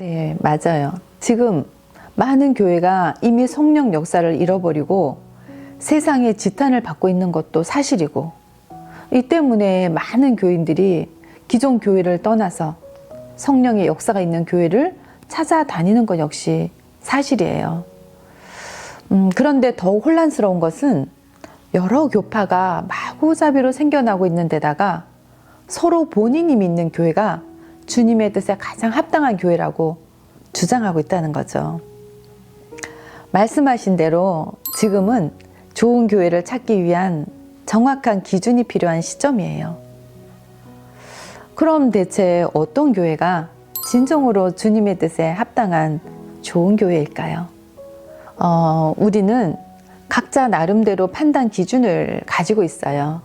네, 맞아요. 지금 많은 교회가 이미 성령 역사를 잃어버리고 세상의 지탄을 받고 있는 것도 사실이고, 이 때문에 많은 교인들이 기존 교회를 떠나서 성령의 역사가 있는 교회를 찾아다니는 것 역시 사실이에요. 그런데 더욱 혼란스러운 것은 여러 교파가 마구잡이로 생겨나고 있는 데다가 서로 본인이 믿는 교회가 주님의 뜻에 가장 합당한 교회라고 주장하고 있다는 거죠. 말씀하신 대로 지금은 좋은 교회를 찾기 위한 정확한 기준이 필요한 시점이에요. 그럼 대체 어떤 교회가 진정으로 주님의 뜻에 합당한 좋은 교회일까요? 우리는 각자 나름대로 판단 기준을 가지고 있어요.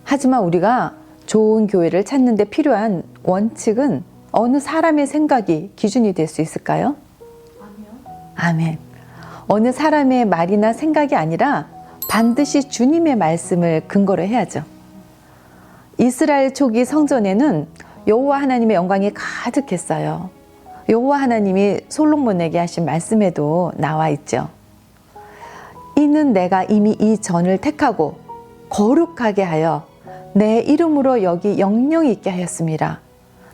하지만 우리가 좋은 교회를 찾는 데 필요한 원칙은 어느 사람의 생각이 기준이 될 수 있을까요? 아멘. 어느 사람의 말이나 생각이 아니라 반드시 주님의 말씀을 근거로 해야죠. 이스라엘 초기 성전에는 여호와 하나님의 영광이 가득했어요. 여호와 하나님이 솔로몬에게 하신 말씀에도 나와 있죠. 이는 내가 이미 이 전을 택하고 거룩하게 하여 내 이름으로 여기 영영이 있게 하였습니다.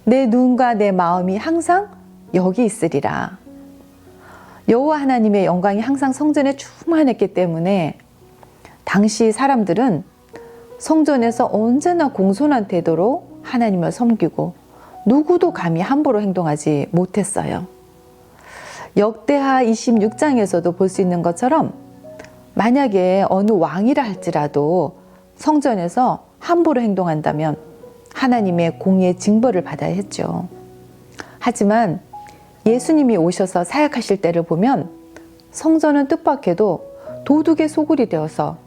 내 눈과 내 마음이 항상 여기 있으리라. 여호와 하나님의 영광이 항상 성전에 충만했기 때문에 당시 사람들은 성전에서 언제나 공손한 태도로 하나님을 섬기고 누구도 감히 함부로 행동하지 못했어요. 역대하 26장에서도 볼 수 있는 것처럼 만약에 어느 왕이라 할지라도 성전에서 함부로 행동한다면 하나님의 공의의 징벌을 받아야 했죠. 하지만 예수님이 오셔서 사역하실 때를 보면 성전은 뜻밖에도 도둑의 소굴이 되어서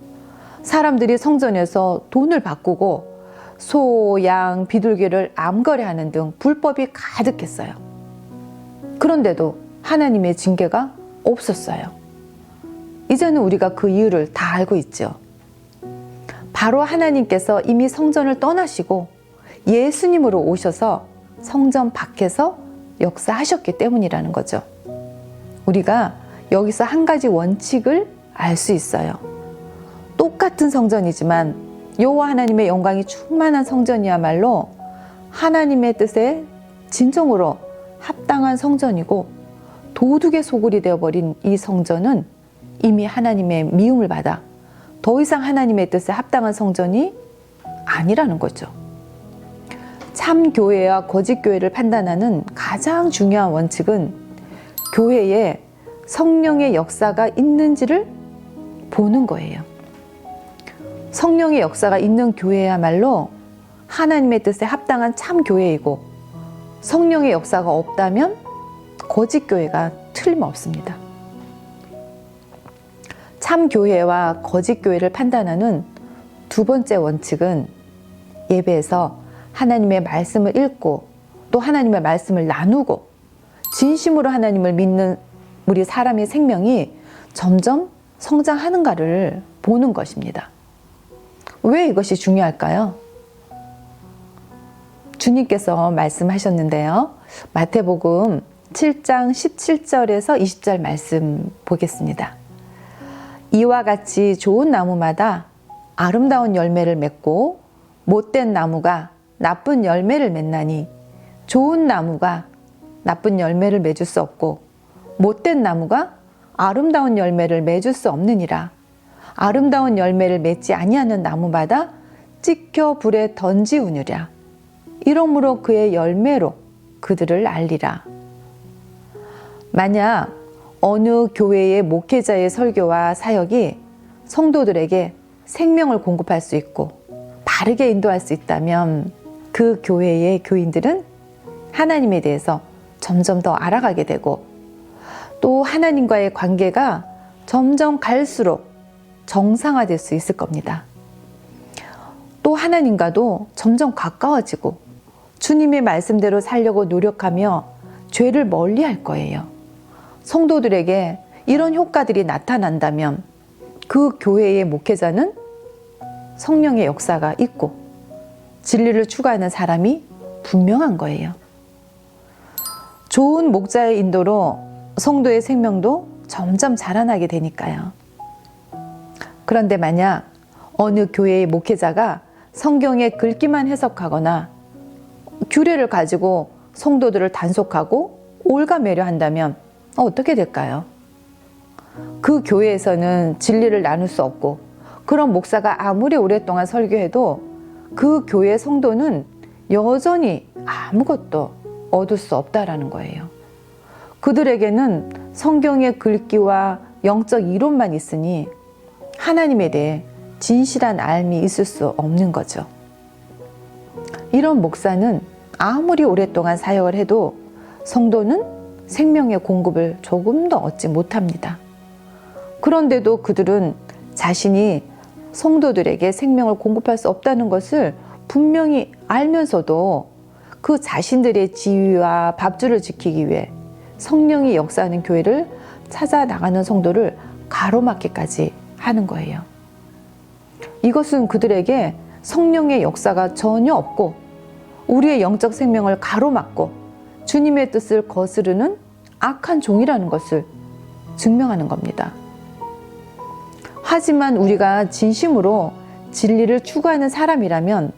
사람들이 성전에서 돈을 바꾸고 소, 양, 비둘기를 암거래하는 등 불법이 가득했어요. 그런데도 하나님의 징계가 없었어요. 이제는 우리가 그 이유를 다 알고 있죠. 바로 하나님께서 이미 성전을 떠나시고 예수님으로 오셔서 성전 밖에서 역사하셨기 때문이라는 거죠. 우리가 여기서 한 가지 원칙을 알 수 있어요. 똑같은 성전이지만 여호와 하나님의 영광이 충만한 성전이야말로 하나님의 뜻에 진정으로 합당한 성전이고, 도둑의 소굴이 되어버린 이 성전은 이미 하나님의 미움을 받아 더 이상 하나님의 뜻에 합당한 성전이 아니라는 거죠. 참 교회와 거짓 교회를 판단하는 가장 중요한 원칙은 교회에 성령의 역사가 있는지를 보는 거예요. 성령의 역사가 있는 교회야말로 하나님의 뜻에 합당한 참 교회이고, 성령의 역사가 없다면 거짓 교회가 틀림없습니다. 참 교회와 거짓 교회를 판단하는 두 번째 원칙은 예배에서 하나님의 말씀을 읽고 또 하나님의 말씀을 나누고 진심으로 하나님을 믿는 우리 사람의 생명이 점점 성장하는가를 보는 것입니다. 왜 이것이 중요할까요? 주님께서 말씀하셨는데요. 마태복음 7장 17절에서 20절 말씀 보겠습니다. 이와 같이 좋은 나무마다 아름다운 열매를 맺고 못된 나무가 나쁜 열매를 맺나니 좋은 나무가 나쁜 열매를 맺을 수 없고 못된 나무가 아름다운 열매를 맺을 수 없느니라. 아름다운 열매를 맺지 아니하는 나무마다 찍혀 불에 던지우느랴. 이러므로 그의 열매로 그들을 알리라. 만약 어느 교회의 목회자의 설교와 사역이 성도들에게 생명을 공급할 수 있고 바르게 인도할 수 있다면 그 교회의 교인들은 하나님에 대해서 점점 더 알아가게 되고, 또 하나님과의 관계가 점점 갈수록 정상화될 수 있을 겁니다. 또 하나님과도 점점 가까워지고 주님의 말씀대로 살려고 노력하며 죄를 멀리할 거예요. 성도들에게 이런 효과들이 나타난다면 그 교회의 목회자는 성령의 역사가 있고 진리를 추구하는 사람이 분명한 거예요. 좋은 목자의 인도로 성도의 생명도 점점 자라나게 되니까요. 그런데 만약 어느 교회의 목회자가 성경의 글귀만 해석하거나 규례를 가지고 성도들을 단속하고 올가매려 한다면 어떻게 될까요? 그 교회에서는 진리를 나눌 수 없고, 그런 목사가 아무리 오랫동안 설교해도 그 교회 성도는 여전히 아무것도 얻을 수 없다라는 거예요. 그들에게는 성경의 글귀와 영적 이론만 있으니 하나님에 대해 진실한 알미 있을 수 없는 거죠. 이런 목사는 아무리 오랫동안 사역을 해도 성도는 생명의 공급을 조금도 얻지 못합니다. 그런데도 그들은 자신이 성도들에게 생명을 공급할 수 없다는 것을 분명히 알면서도 그 자신들의 지위와 밥줄을 지키기 위해 성령이 역사하는 교회를 찾아 나가는 성도를 가로막기까지 하는 거예요. 이것은 그들에게 성령의 역사가 전혀 없고 우리의 영적 생명을 가로막고 주님의 뜻을 거스르는 악한 종이라는 것을 증명하는 겁니다. 하지만 우리가 진심으로 진리를 추구하는 사람이라면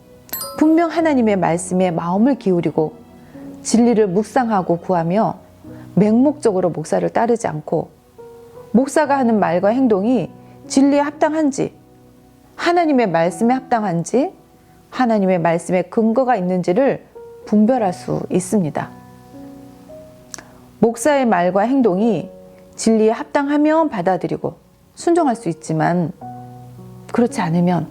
분명 하나님의 말씀에 마음을 기울이고 진리를 묵상하고 구하며 맹목적으로 목사를 따르지 않고 목사가 하는 말과 행동이 진리에 합당한지, 하나님의 말씀에 합당한지, 하나님의 말씀에 근거가 있는지를 분별할 수 있습니다. 목사의 말과 행동이 진리에 합당하면 받아들이고 순종할 수 있지만, 그렇지 않으면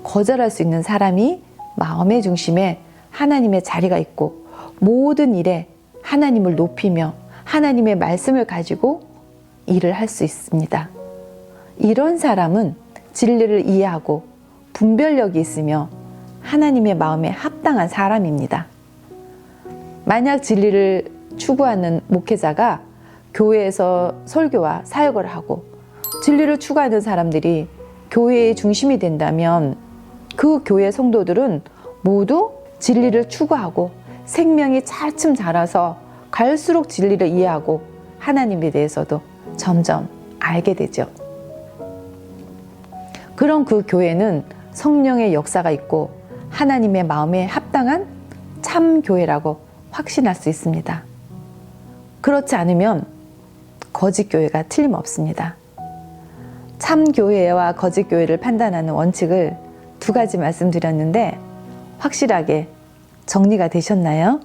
거절할 수 있는 사람이 마음의 중심에 하나님의 자리가 있고 모든 일에 하나님을 높이며 하나님의 말씀을 가지고 일을 할 수 있습니다. 이런 사람은 진리를 이해하고 분별력이 있으며 하나님의 마음에 합당한 사람입니다. 만약 진리를 추구하는 목회자가 교회에서 설교와 사역을 하고 진리를 추구하는 사람들이 교회의 중심이 된다면 그 교회 성도들은 모두 진리를 추구하고 생명이 차츰 자라서 갈수록 진리를 이해하고 하나님에 대해서도 점점 알게 되죠. 그런 그 교회는 성령의 역사가 있고 하나님의 마음에 합당한 참 교회라고 확신할 수 있습니다. 그렇지 않으면 거짓 교회가 틀림없습니다. 참 교회와 거짓 교회를 판단하는 원칙을 두 가지 말씀드렸는데 확실하게 정리가 되셨나요?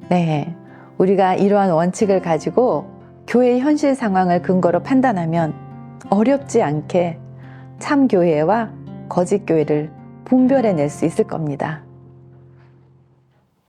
네, 우리가 이러한 원칙을 가지고 교회의 현실 상황을 근거로 판단하면 어렵지 않게 참 교회와 거짓 교회를 분별해낼 수 있을 겁니다.